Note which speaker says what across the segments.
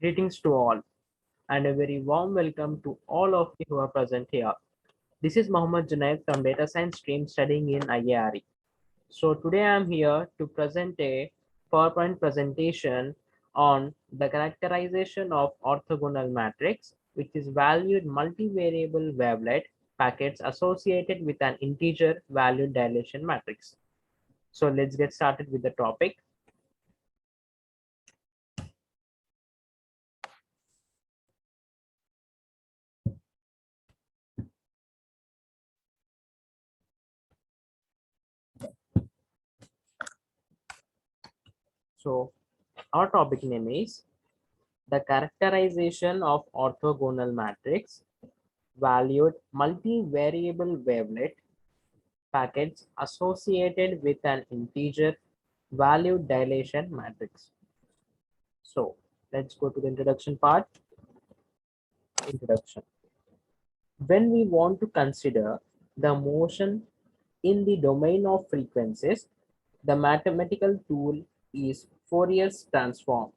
Speaker 1: Greetings to all, and a very warm welcome to all of you who are present here. This is Mohammed Junaid from Data Science stream studying in IARE. So today I am here to present a PowerPoint presentation on the characterization of orthogonal matrix, which is valued multivariable wavelet packets associated with an integer valued dilation matrix. So let's get started with the topic. So our topic name is the characterization of orthogonal matrix valued multivariable wavelet packets associated with an integer valued dilation matrix. So let's go to the introduction part. Introduction. When we want to consider the motion in the domain of frequencies, the mathematical tool is Fourier transform.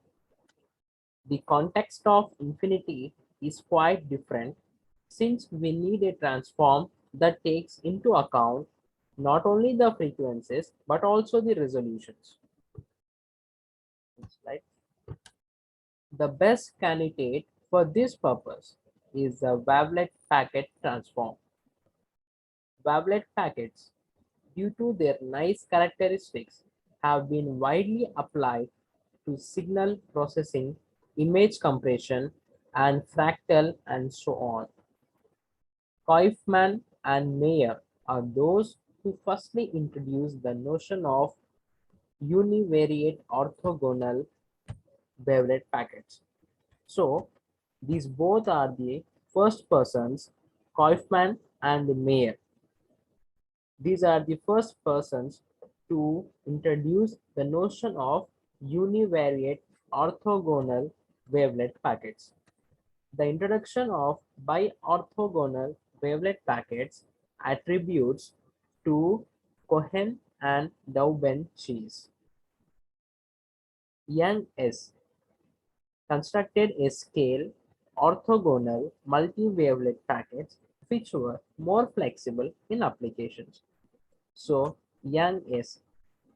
Speaker 1: The context of infinity is quite different since we need a transform that takes into account not only the frequencies but also the resolutions. Next slide. The best candidate for this purpose is the wavelet packet transform. Wavelet packets, due to their nice characteristics, have been widely applied to signal processing, image compression, and fractal and so on. Kaufman and Mayer are those who firstly introduced the notion of univariate orthogonal wavelet packets. So these both are the first persons, Kaufman and Mayer. These are the first persons to introduce the notion of univariate orthogonal wavelet packets. The introduction of bi-orthogonal wavelet packets attributes to Cohen and Daubencheese. Young S. constructed a scale orthogonal multi-wavelet packets which were more flexible in applications. So Yang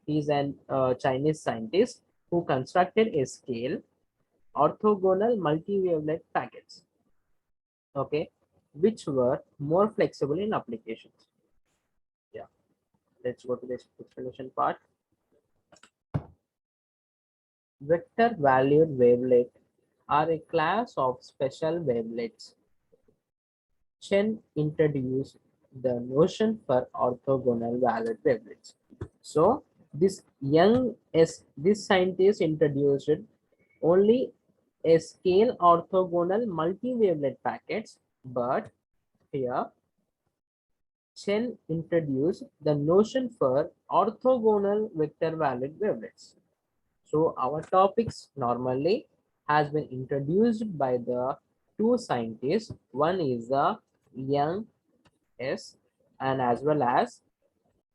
Speaker 1: is an Chinese scientist who constructed a scale orthogonal multi-wavelet packets, okay, which were more flexible in applications. Yeah, let's go to the explanation part. Vector valued wavelet are a class of special wavelets. Chen introduced the notion for orthogonal valued wavelets. So this scientist introduced only a scale orthogonal multi-wavelet packets, but here Chen introduced the notion for orthogonal vector valued wavelets. So our topics normally has been introduced by the two scientists. One is the Young S and as well as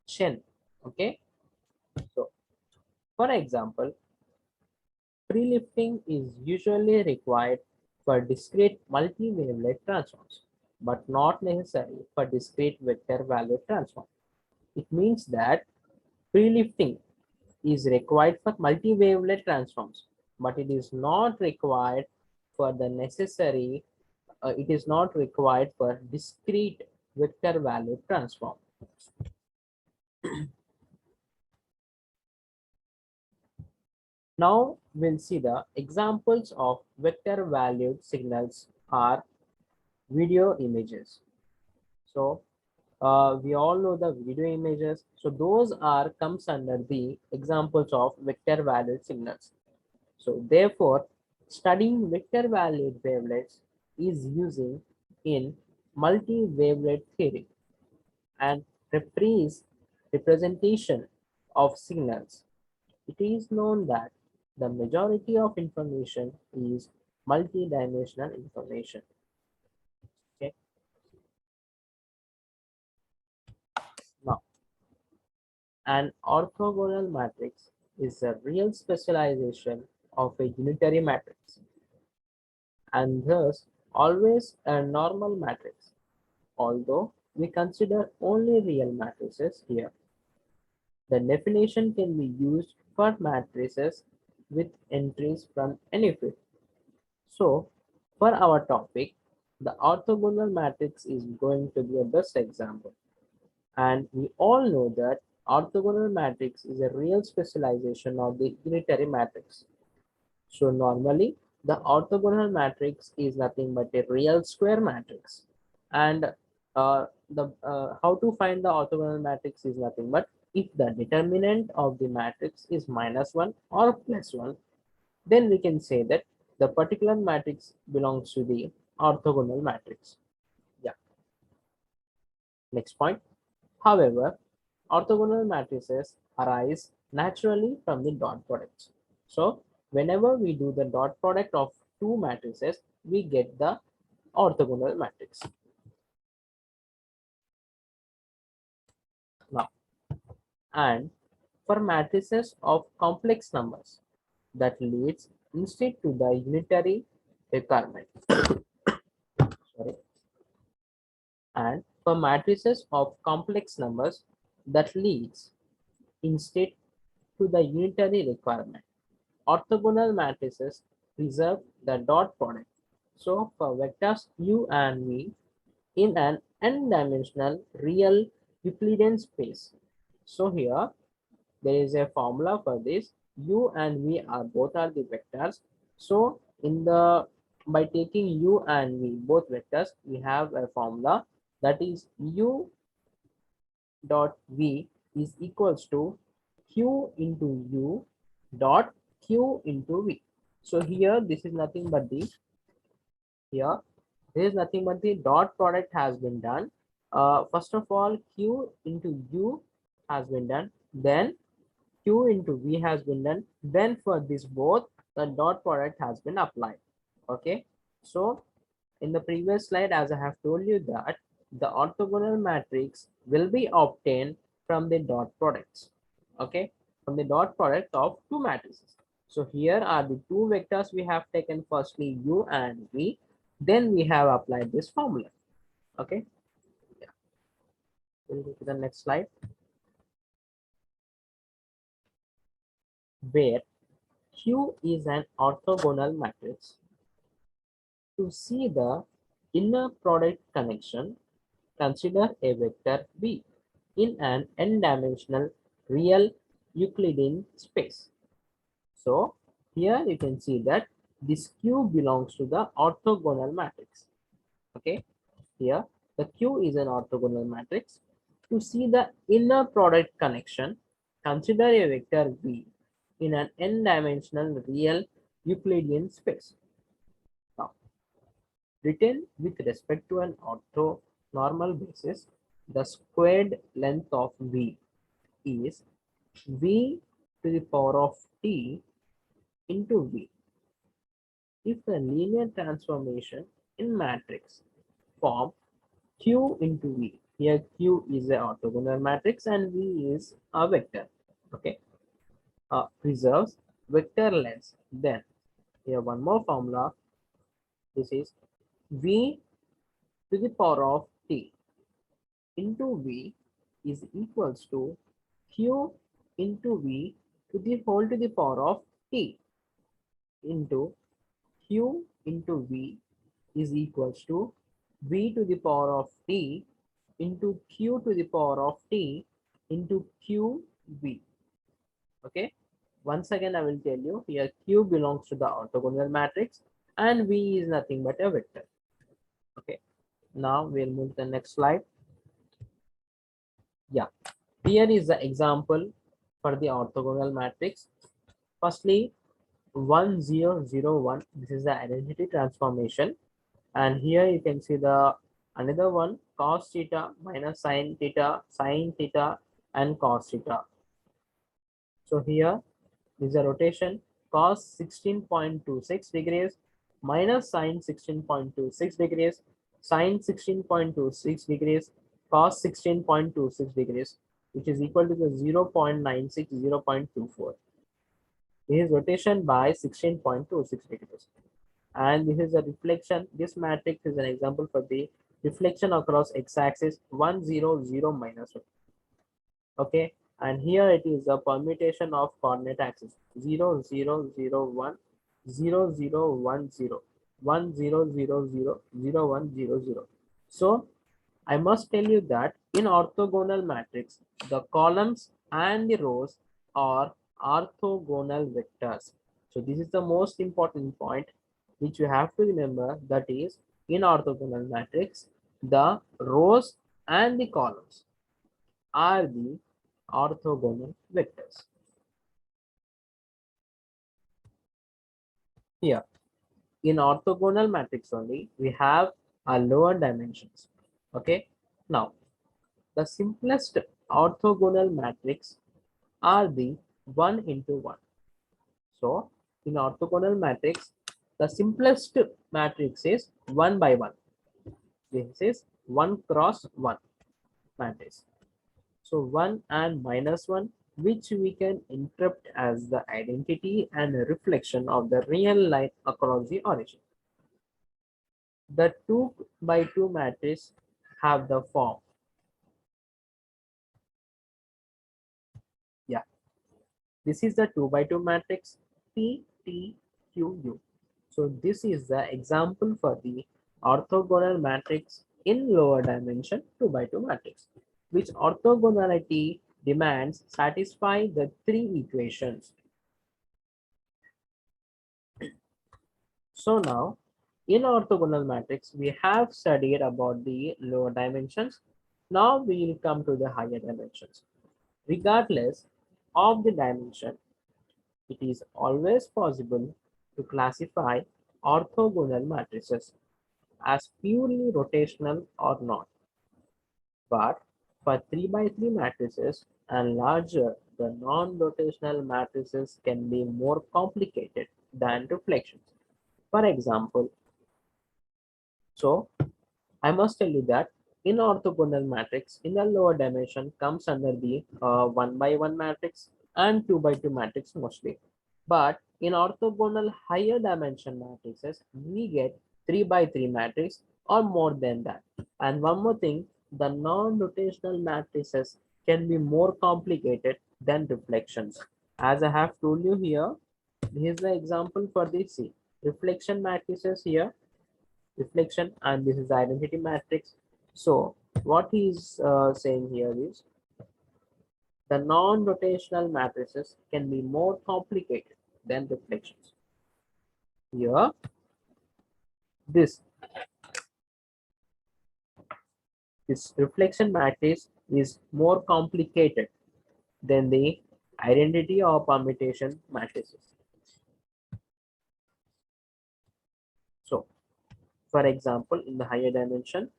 Speaker 1: Chen. Okay. So for example, pre-lifting is usually required for discrete multi-wavelet transforms, but not necessary for discrete vector value transform. It means that pre-lifting is required for multi-wavelet transforms, but it is not required for the necessary, it is not required for discrete vector value transform. Now we'll see the examples of vector valued signals are video images. So we all know the video images. So those are comes under the examples of vector valued signals. So therefore, studying vector valued wavelets is using in multi-wavelet theory and reprise representation of signals. It is known that the majority of information is multidimensional information. Okay. Now, an orthogonal matrix is a real specialization of a unitary matrix. and thus always a normal matrix, although we consider only real matrices here. The definition can be used for matrices with entries from any field. So, for our topic, the orthogonal matrix is going to be a best example. And we all know that orthogonal matrix is a real specialization of the unitary matrix. So normally the orthogonal matrix is nothing but a real square matrix. And the how to find the orthogonal matrix is nothing but if the determinant of the matrix is -1 or +1, then we can say that the particular matrix belongs to the orthogonal matrix. Yeah. Next point. However, orthogonal matrices arise naturally from the dot products. So whenever we do the dot product of two matrices, we get the orthogonal matrix. Now, and for matrices of complex numbers, that leads instead to the unitary requirement. Sorry. And for matrices of complex numbers, that leads instead to the unitary requirement. Orthogonal matrices preserve the dot product. So for vectors u and v in an n-dimensional real Euclidean space. So here there is a formula for this. U and v are both are the vectors. So in the by taking u and v both vectors, we have a formula that is u dot v is equals to q into u dot q into v. So here this is nothing but the here there is nothing but the dot product has been done. First of all, q into u has been done, then q into v has been done, then for this both the dot product has been applied. Okay, so in the previous slide, as I have told you that the orthogonal matrix will be obtained from the dot products. Okay, from the dot product of two matrices. So here are the two vectors we have taken, firstly u and v, then we have applied this formula. Okay, yeah. We'll go to the next slide, where q is an orthogonal matrix. To see the inner product connection, consider a vector v in an n-dimensional real Euclidean space. So here you can see that this Q belongs to the orthogonal matrix. Okay, here the Q is an orthogonal matrix. To see the inner product connection, consider a vector v in an n-dimensional real Euclidean space. Now, written with respect to an orthonormal basis, the squared length of v is v to the power of t into v. If the linear transformation in matrix form q into v, here q is an orthogonal matrix and v is a vector, okay, preserves vector length, then here one more formula, this is v to the power of t into v is equals to q into v to the whole to the power of t into q into v is equals to v to the power of t into q to the power of t into qv. Okay, once again I will tell you, here q belongs to the orthogonal matrix and v is nothing but a vector. Okay, now we'll move to the next slide. Yeah, here is the example for the orthogonal matrix. Firstly, 1 0 0 1, this is the identity transformation, and here you can see the another one, cos theta minus sin theta and cos theta. So here is a rotation, cos 16.26 degrees minus sin 16.26 degrees, sin 16.26 degrees, cos 16.26 degrees, which is equal to the 0.96, 0.24. This is rotation by 16.26 degrees. And this is a reflection. This matrix is an example for the reflection across x-axis 1 0 0 minus 1. Okay, and here it is a permutation of coordinate axis 0 0 0 1 0 0 1 0 1 0 0 0 0 1 0 0. So I must tell you that in orthogonal matrix, the columns and the rows are orthogonal vectors. So this is the most important point which you have to remember, that is in orthogonal matrix, the rows and the columns are the orthogonal vectors. Here in orthogonal matrix only we have a lower dimensions. Okay, now the simplest orthogonal matrix are the 1 into 1. So in orthogonal matrix, the simplest matrix is 1 by 1. This is 1 cross 1 matrix. So 1 and minus 1, which we can interpret as the identity and reflection of the real line across the origin. The 2 by 2 matrix have the form. Yeah, this is the 2 by 2 matrix P, T, Q, U. So this is the example for the orthogonal matrix in lower dimension 2 by 2 matrix, which orthogonality demands satisfy the three equations. So now in orthogonal matrix, we have studied about the lower dimensions. Now we will come to the higher dimensions. Regardless of the dimension, it is always possible to classify orthogonal matrices as purely rotational or not. But for 3 by 3 matrices and larger, the non-rotational matrices can be more complicated than reflections. For example, so I must tell you that in orthogonal matrix, in the lower dimension comes under the 1 by 1 matrix and 2 by 2 matrix mostly. But in orthogonal higher dimension matrices, we get 3 by 3 matrix or more than that. And one more thing, the non-rotational matrices can be more complicated than reflections. As I have told you here, here's the example for the C. Reflection matrices here, reflection, and this is the identity matrix. So what he is saying here is the non-rotational matrices can be more complicated than reflections. Here, this this reflection matrix is more complicated than the identity or permutation matrices. So, for example, in the higher dimension,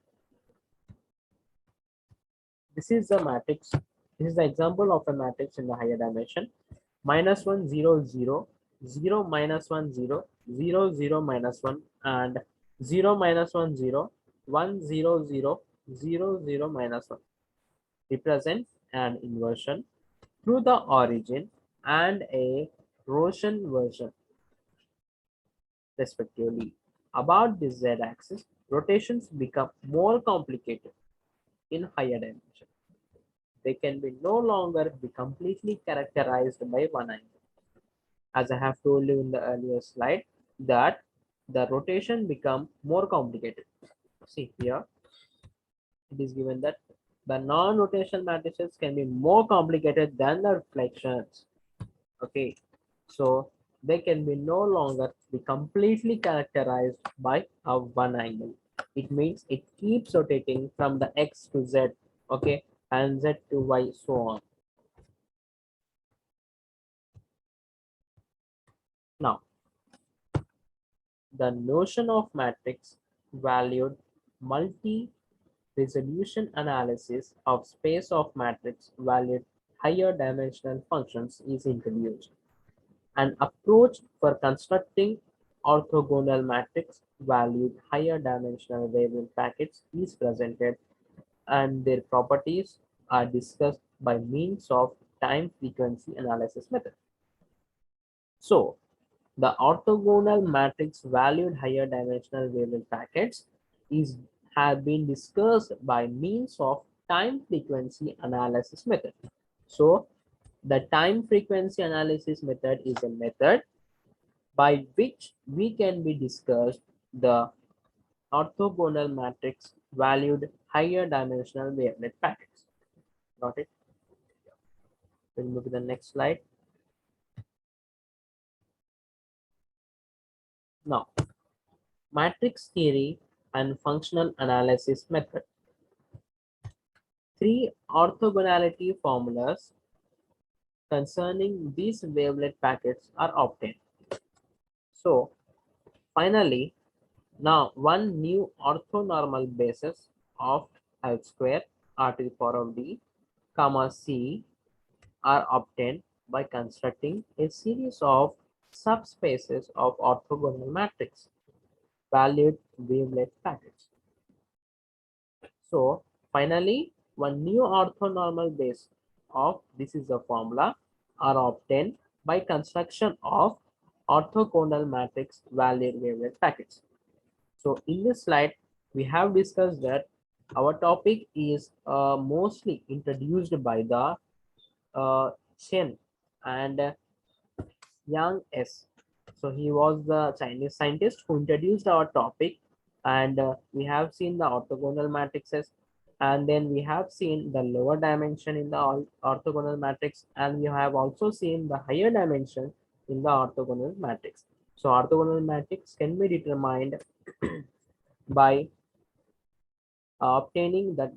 Speaker 1: this is the matrix. This is the example of a matrix in the higher dimension. Minus 1, 0, 0, 0, minus 1, 0, 0, 0, minus 1, and 0, minus 1, 0, 1, 0, 0, 0, 0, minus 1. Represent an inversion through the origin and a Roshan version, respectively. About this z-axis, rotations become more complicated in higher dimension. They can be no longer be completely characterized by one angle. As I have told you in the earlier slide, that the rotation become more complicated. See here, it is given that the non-rotational matrices can be more complicated than the reflections. Okay, so they can be no longer be completely characterized by a one angle. It means it keeps rotating from the x to z, okay, and z to y, so on. Now, the notion of matrix valued multi-resolution analysis of space of matrix valued higher dimensional functions is introduced. An approach for constructing orthogonal matrix valued higher dimensional wavelet packets is presented, and their properties are discussed by means of time frequency analysis method. So The orthogonal matrix valued higher dimensional wavelet packets is have been discussed by means of time frequency analysis method. So the time frequency analysis method is a method by which we can be discussed the orthogonal matrix valued higher dimensional wavelet packets. Got it? We'll move to the next slide. Now, matrix theory and functional analysis method. Three orthogonality formulas concerning these wavelet packets are obtained. So, finally, now one new orthonormal basis of L square R to the power of D, comma C are obtained by constructing a series of subspaces of orthogonal matrix valued wavelet packets. So finally, one new orthonormal base of this is the formula are obtained by construction of orthogonal matrix valued wavelet packets. So in this slide, we have discussed that our topic is mostly introduced by the Chen and Yang S. So he was the Chinese scientist who introduced our topic, and we have seen the orthogonal matrices, and then we have seen the lower dimension in the orthogonal matrix, and we have also seen the higher dimension in the orthogonal matrix. So orthogonal matrix can be determined by obtaining that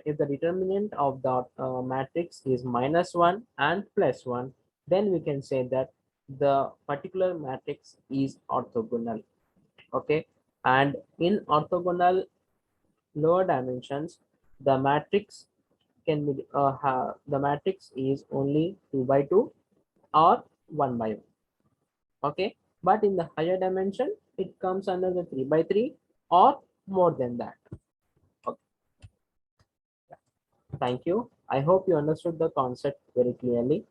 Speaker 1: if the determinant of the matrix is -1 and +1, then we can say that the particular matrix is orthogonal. Okay, and in orthogonal lower dimensions, the matrix can be the matrix is only 2 by 2 or 1 by 1. Okay, but in the higher dimension, it comes under the 3 by 3 or more than that. Okay. Thank you. I hope you understood the concept very clearly.